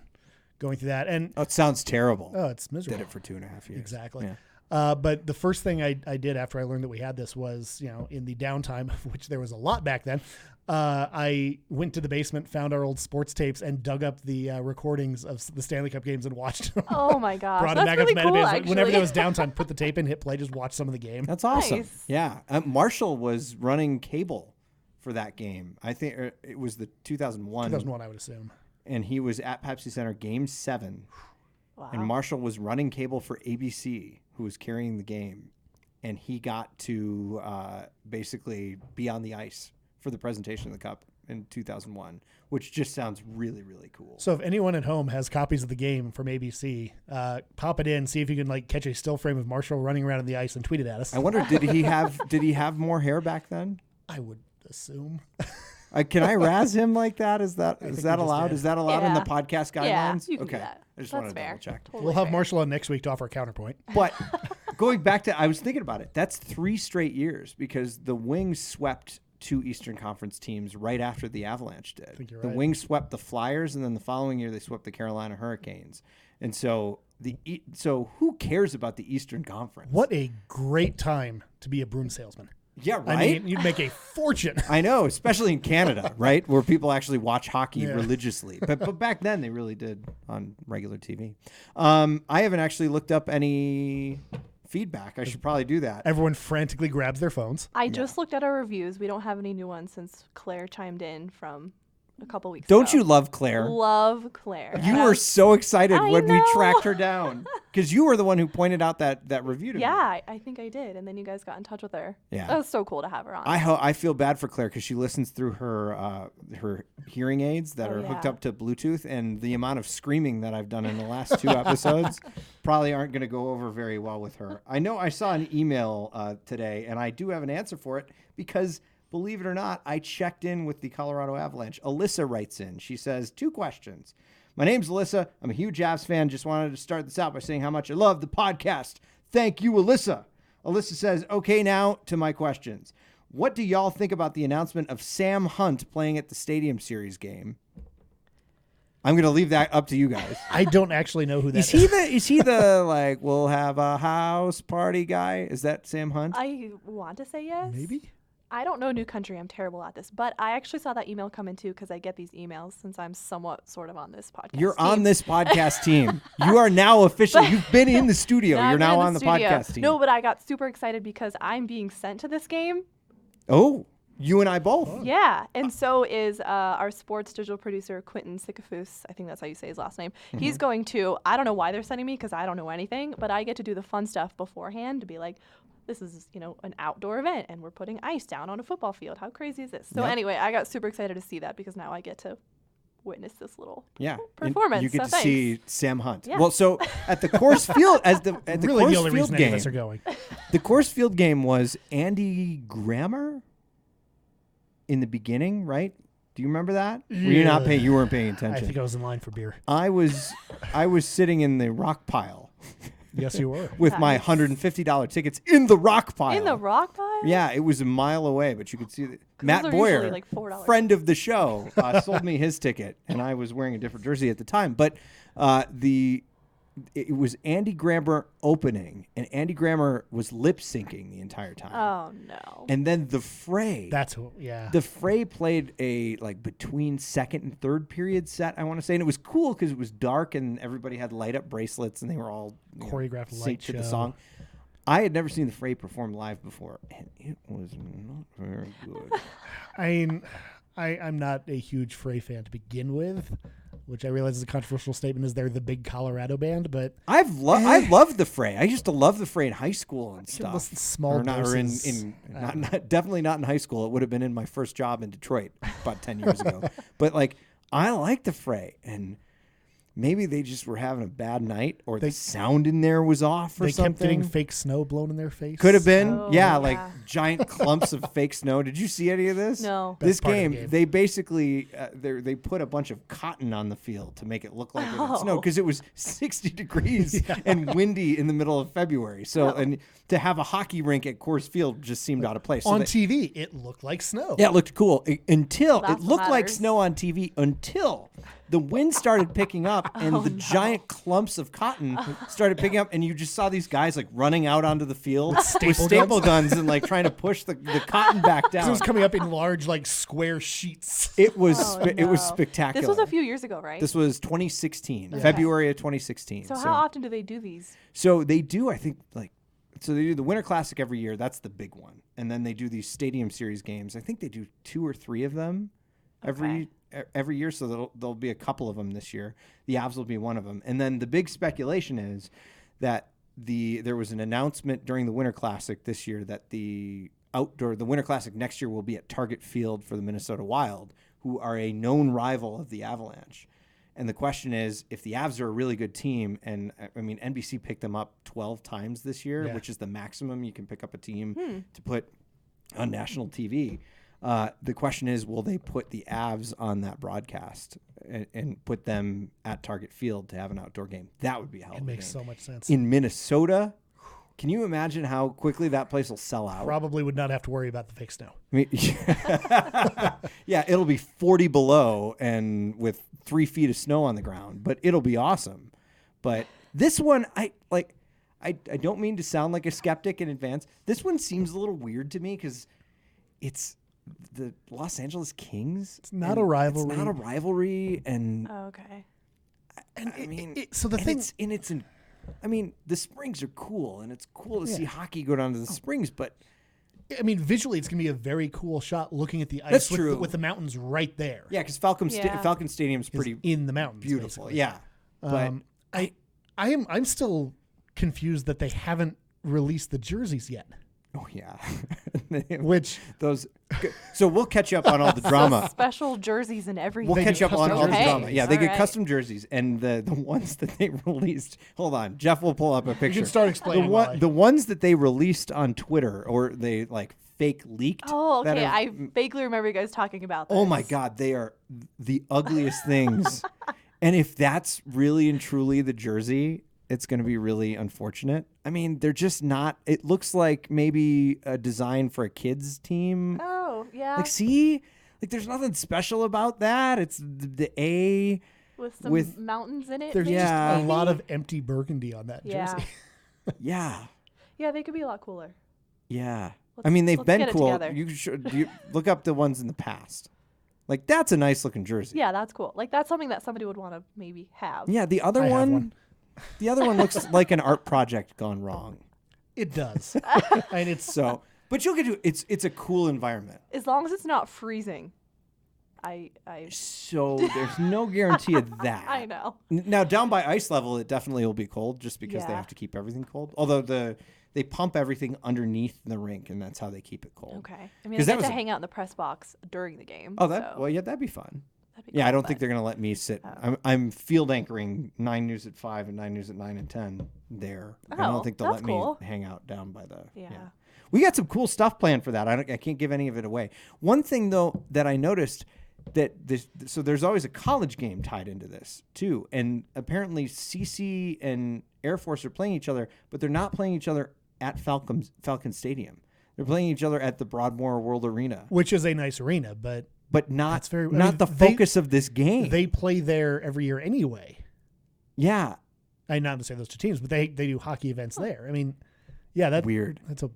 going through that. And it sounds terrible. it's miserable. Did it for 2.5 years. Exactly. Yeah. But the first thing I did after I learned that we had this was, in the downtime, of which there was a lot back then, I went to the basement, found our old sports tapes, and dug up the recordings of the Stanley Cup games and watched them. Oh my gosh, Brought them that's back really up to cool. Manabase. Actually, Whenever there was downtime, put the tape in, hit play, just watch some of the game. That's awesome. Nice. Yeah. Marshall was running cable for that game. I think it was the 2001. 2001, I would assume. And he was at Pepsi Center Game 7. Wow. And Marshall was running cable for ABC, who was carrying the game. and he got to basically be on the ice for the presentation of the cup in 2001, which just sounds really, really cool. So if anyone at home has copies of the game from ABC, pop it in, see if you can like catch a still frame of Marshall running around on the ice and tweet it at us. I wonder, did he have more hair back then? I would assume. Can I razz him like that? Is that allowed? did. Is that allowed in the podcast guidelines? Yeah, you can okay. do that. I just That's wanted to fair. double check. Totally We'll have fair. Marshall on next week to offer a counterpoint. But going back to, I was thinking about it. That's 3 straight years because the Wings swept 2 Eastern Conference teams right after the Avalanche did. I think you're The right. Wings swept the Flyers, and then the following year they swept the Carolina Hurricanes. And so so who cares about the Eastern Conference? What a great time to be a broom salesman. Yeah, right. I mean, you'd make a fortune. I know, especially in Canada, right, where people actually watch hockey Yeah. religiously. But back then they really did on regular TV. I haven't actually looked up any feedback. I should probably do that. Everyone frantically grabs their phones. I just looked at our reviews. We don't have any new ones since Claire chimed in from a couple weeks ago. Don't you love Claire? Love Claire. You And I were was- so excited I when we know. tracked her down because you were the one who pointed out that review to me. Yeah, I think I did. And then you guys got in touch with her. Yeah. That was so cool to have her on. I feel bad for Claire because she listens through her hearing aids that Oh, are hooked yeah. up to Bluetooth, and the amount of screaming that I've done in the last 2 episodes probably aren't going to go over very well with her. I know I saw an email today, and I do have an answer for it because, believe it or not, I checked in with the Colorado Avalanche. Alyssa writes in. She says, 2 questions. My name's Alyssa. I'm a huge Avs fan. Just wanted to start this out by saying how much I love the podcast. Thank you, Alyssa. Alyssa says, okay, now to my questions. What do y'all think about the announcement of Sam Hunt playing at the Stadium Series game? I'm going to leave that up to you guys. I don't actually know who that is. Is he the like, we'll have a house party guy? Is that Sam Hunt? I want to say yes. Maybe? I don't know New Country. I'm terrible at this. But I actually saw that email come in too because I get these emails since I'm somewhat sort of on this podcast. You're on team. this podcast team. You are now officially, you've been in the studio. Now You're I've been now in on the studio. podcast team. No, but I got super excited because I'm being sent to this game. Oh, you and I both. Yeah, and so is our sports digital producer, Quentin Sikafus. I think that's how you say his last name. Mm-hmm. He's going to, I don't know why they're sending me because I don't know anything, but I get to do the fun stuff beforehand to be like, this is, an outdoor event and we're putting ice down on a football field. How crazy is this? So Yep. anyway, I got super excited to see that because now I get to witness this little Yeah, and performance. you get so to thanks. see Sam Hunt. Yeah. Well, so at the Coors Field, at the Really, Coors the only Field reason any of game, us are going. the Coors Field game was Andy Grammer in the beginning, right? Do you remember that? Were you not Yeah. paying? You weren't paying I attention. think I was in line for beer. I was sitting in the rock pile Yes, you were. with my Nice. $150 tickets in the rock pile. In the rock pile? Yeah, it was a mile away, but you could see that those Matt are Boyer, usually like $4. friend of the show, sold me his ticket, and I was wearing a different jersey at the time. But it was Andy Grammer opening, and Andy Grammer was lip syncing the entire time. Oh, no. And then the Fray. That's who, yeah. The Fray played a between second and third period set, I want to say, and it was cool because it was dark and everybody had light up bracelets and they were all Choreographed synced light to the show. song. I had never seen the Fray perform live before, and it was not very good. I mean, I'm not a huge Fray fan to begin with, which I realize is a controversial statement as they're the big Colorado band, but I loved the Fray. I used to love the Fray in high school and stuff. listen to small or not, or doses. not definitely not in high school. It would have been in my first job in Detroit about 10 years ago. But I like the Fray, and maybe they just were having a bad night, or the sound in there was off, or they something. kept getting fake snow blown in their face. Could have been, Oh, yeah, yeah. like giant clumps of fake snow. Did you see any of this? No. This Best part of the game, game. they basically they put a bunch of cotton on the field to make it look like it had snow because it was 60 degrees and windy in the middle of February. So, and to have a hockey rink at Coors Field just seemed out of place. So On they- TV, it looked like snow. yeah, it looked cool until That's it what looked like matters. snow on TV until the wind started picking up and the giant clumps of cotton started picking up, and you just saw these guys running out onto the field with staple guns and trying to push the cotton back It down. was coming up in large, square sheets. It was Oh, it was no. spectacular. This was a few years ago, right? This was 2016, February of 2016. so how often do they do these? So they do, I think, so they do the Winter Classic every year. That's the big one, and then they do these Stadium Series games. I think they do 2 or 3 of them every year. So there'll be a couple of them this year. The Avs will be one of them, and then the big speculation is that there was an announcement during the Winter Classic this year that the Winter Classic next year will be at Target Field for the Minnesota Wild, who are a known rival of the Avalanche. And the question is, if the Avs are a really good team, and I mean, NBC picked them up 12 times this year, which is the maximum you can pick up a team to put on national TV. The question is, will they put the Avs on that broadcast and put them at Target Field to have an outdoor game? That would be a hell of a game. It makes so much sense. In Minnesota, can you imagine how quickly that place will sell out? Probably would not have to worry about the fake snow. I mean, yeah, it'll be 40 below and with 3 feet of snow on the ground, but it'll be awesome. But this one, I don't mean to sound like a skeptic in advance. This one seems a little weird to me because it's the Los Angeles Kings. It's not a rivalry. It's not a rivalry, and Okay. I mean, the Springs are cool, and it's cool to see hockey go down to the Springs, but I mean, visually, it's going to be a very cool shot looking at the ice That's true. with the mountains right there. yeah, because Falcon Stadium's pretty in the mountains, beautiful. basically. Yeah, but I'm still confused that they haven't released the jerseys yet. oh yeah, Which so we'll catch you up on all the drama. Special jerseys and everything. We'll catch up on all the Okay. drama. Yeah, they All get right. custom jerseys, and the ones that they released. Hold on, Jeff will pull up a picture. you can start explaining why. The ones that they released on Twitter, or they like fake leaked. Oh, that okay. are- I vaguely remember you guys talking about this. Oh my God, they are the ugliest things. And if that's really and truly the jersey, it's going to be really unfortunate. I mean, they're just not. It looks like maybe a design for a kids team. Oh, yeah. Like, see, like there's nothing special about that. It's the A. with some mountains in it. There's maybe? just a Maybe? lot of empty burgundy on that Yeah. jersey. Yeah, Yeah, they could be a lot cooler. yeah. I mean, they've let's been get it cool. together. You look up the ones in the past. Like that's a nice looking jersey. Yeah, that's cool. Like that's something that somebody would want to maybe have. Yeah, the other I have one. The other one looks like an art project gone wrong. It does. And it's So, but you'll get to it's a cool environment. As long as it's not freezing. I So there's no guarantee of that. I know. Now down by ice level, it definitely will be cold just because they Yeah. have to keep everything cold. Although they pump everything underneath the rink, and that's how they keep it cold. Okay. I mean, 'Cause I that get was to a- hang out in the press box during the game. Oh, so yeah, that'd be fun. that'd be Yeah, I cool, don't think but- they're gonna let me sit. I'm field anchoring 9 News at 5 and 9 News at 9 and 10 there. I Oh, don't think they'll that's let cool. me hang out down by the. Yeah. We got some cool stuff planned for that. I can't give any of it away. One thing though that I noticed that so there's always a college game tied into this too, and apparently CC and Air Force are playing each other, but they're not playing each other at Falcon Stadium. They're playing each other at the Broadmoor World Arena, which is a nice arena, but not That's very- I not mean, the focus of this game. they play there every year anyway. yeah, I not to say those two teams, but they do hockey events there. I mean, yeah, that's weird. That's a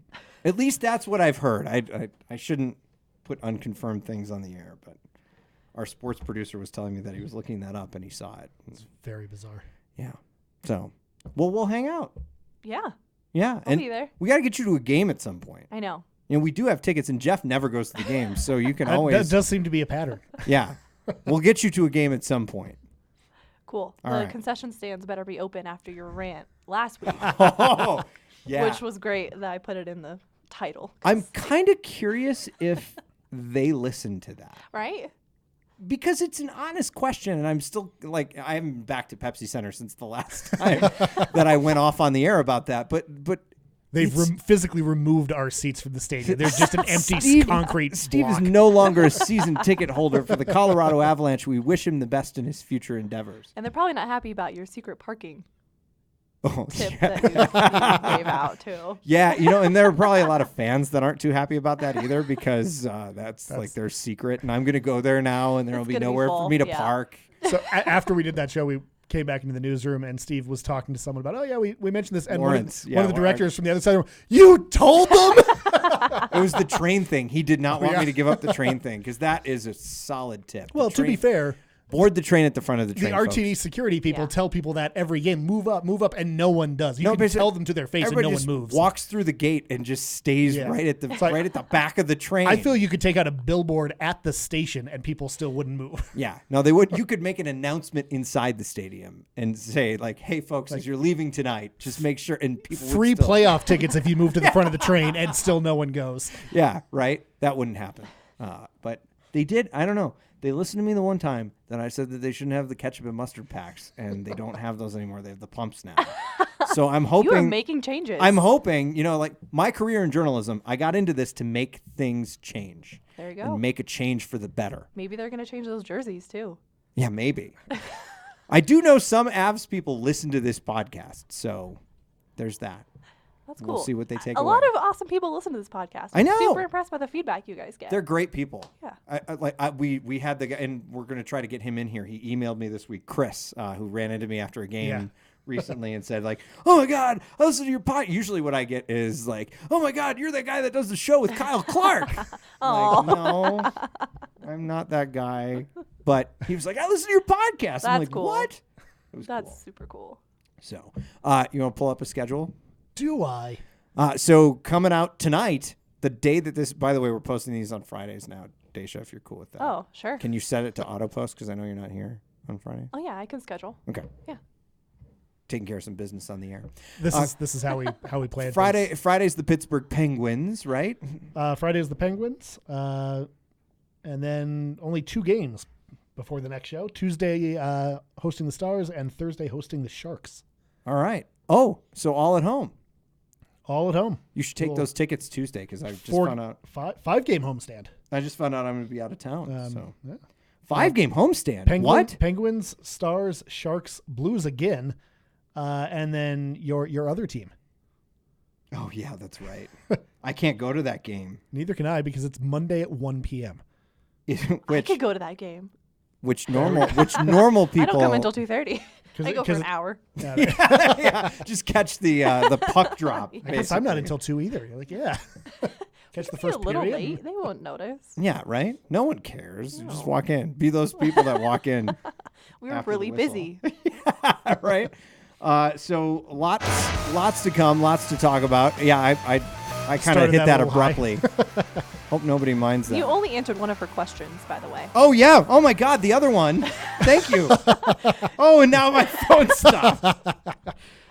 At least that's what I've heard. I shouldn't put unconfirmed things on the air, but our sports producer was telling me that he was looking that up and he saw it. very bizarre. Yeah. So, well, we'll hang out. Yeah, Yeah, I'll and be there. we got to get you to a game at some point. I know. You know, we do have tickets, and Jeff never goes to the games, so you can That always. does seem to be a pattern. Yeah, we'll get you to a game at some point. Cool. All the right. concession stands better be open after your rant last week, Oh, yeah. which was great that I put it in the title. 'cause- I'm kind of curious if they listen to that. right. Because it's an honest question, and I'm still like I haven't been back to Pepsi Center since the last time that I went off on the air about that. But They've it's- physically removed our seats from the stadium. There's just an empty Steve- concrete Steve block. is no longer a season ticket holder for the Colorado Avalanche. We wish him the best in his future endeavors. And they're probably not happy about your secret parking Oh, tip yeah. that you gave out too. Yeah, you know, and there are probably a lot of fans that aren't too happy about that either because that's like their secret. And I'm going to go there now, and there will It's be gonna be nowhere for full, me to yeah. park. So after we did that show, we came back into the newsroom, and Steve was talking to someone about, oh, yeah, we mentioned this. And Lawrence, one of the yeah, directors from the other side of the room, you told them? It was the train thing. He did not want me to give up the train thing because that is a solid tip. Well, The to be train- fair, Board the train at the front of the train. The RTD security people tell people that every game, move up, and no one does. You can tell them to their face and no one moves. Walks through the gate and just stays right at the right at the back of the train. I feel you could take out a billboard at the station and people still wouldn't move. Yeah, no, they would. You could make an announcement inside the stadium and say like, "Hey, folks, as you're leaving tonight, just make sure." And people free playoff tickets if you move to the front of the train, and still no one goes. Yeah, right. That wouldn't happen. But they did. I don't know. They listened to me the one time that I said that they shouldn't have the ketchup and mustard packs, and they don't have those anymore. They have the pumps now. So I'm hoping you are making changes. I'm hoping, like my career in journalism, I got into this to make things change. There you go. And make a change for the better. Maybe they're going to change those jerseys too. Yeah, maybe. I do know some Avs people listen to this podcast, so there's that. That's cool. We'll see what they take A away. lot of awesome people listen to this podcast. I know. I'm super impressed by the feedback you guys get. They're great people. Yeah. We had the guy, and we're going to try to get him in here. He emailed me this week, Chris, who ran into me after a game recently and said like, "Oh my God, I listen to your podcast." Usually what I get is like, "Oh my God, you're that guy that does the show with Kyle Clark." Like, no, I'm not that guy. But he was like, "I listen to your podcast." I'm like, cool. "What?" It was That's cool. super cool. So, you want to pull up a schedule? Do I? So coming out tonight, the day that this, by the way, we're posting these on Fridays now. Daisha, if you're cool with that. Oh, sure. Can you set it to auto post? Because I know you're not here on Friday. Oh, yeah, I can schedule. Okay. Yeah. Taking care of some business on the air. This is how we play it. Friday's the Pittsburgh Penguins, right? Friday is the Penguins, and then only 2 games before the next show. Tuesday hosting the Stars, and Thursday hosting the Sharks. All right. Oh, so all at home. All at home. You should take those tickets Tuesday because I just found out. 5-game homestand. I just found out I'm going to be out of town. So Yeah. 5-game homestand. What? Penguins, Stars, Sharks, Blues again, and then your other team. Oh yeah, that's right. I can't go to that game. Neither can I because it's Monday at 1 p.m. I could go to that game. Which normal people? I don't come until 2:30. I go for an hour. Yeah, just catch the puck drop. I guess I'm not until 2 either. You're like, catch the first a little period. late. They won't notice. Yeah, right. No one cares. You just walk in. Be those people that walk in. We were really busy. Yeah, right. So lots to come. Lots to talk about. Yeah, I kind of hit that abruptly. Hope nobody minds that. You only answered one of her questions, by the way. Oh, yeah. Oh, my God. The other one. Thank you. Oh, and now my phone stopped.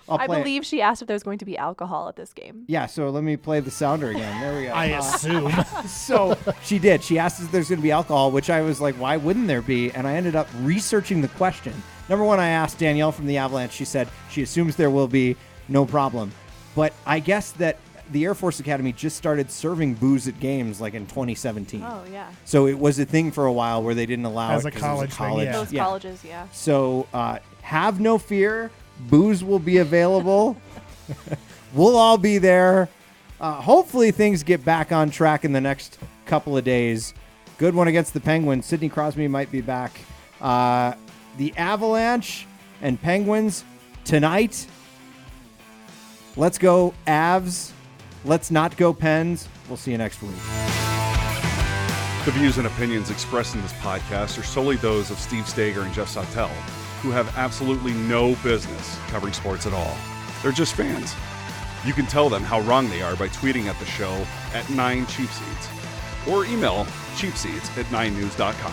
I believe she asked if there was going to be alcohol at this game. Yeah, so let me play the sounder again. There we go. I assume. So she did. She asked if there's going to be alcohol, which I was like, why wouldn't there be? And I ended up researching the question. Number one, I asked Danielle from the Avalanche. She said she assumes there will be, no problem. But I guess that the Air Force Academy just started serving booze at games like in 2017. Oh, yeah. So it was a thing for a while where they didn't allow As it a college thing, yeah. Those colleges, yeah. So have no fear. Booze will be available. We'll all be there. Hopefully things get back on track in the next couple of days. Good one against the Penguins. Sidney Crosby might be back. The Avalanche and Penguins tonight. Let's go Avs. Let's not go Pens. We'll see you next week. The views and opinions expressed in this podcast are solely those of Steve Stager and Jeff Sautel, who have absolutely no business covering sports at all. They're just fans. You can tell them how wrong they are by tweeting at the show at 9cheapseats or email cheapseats@9news.com.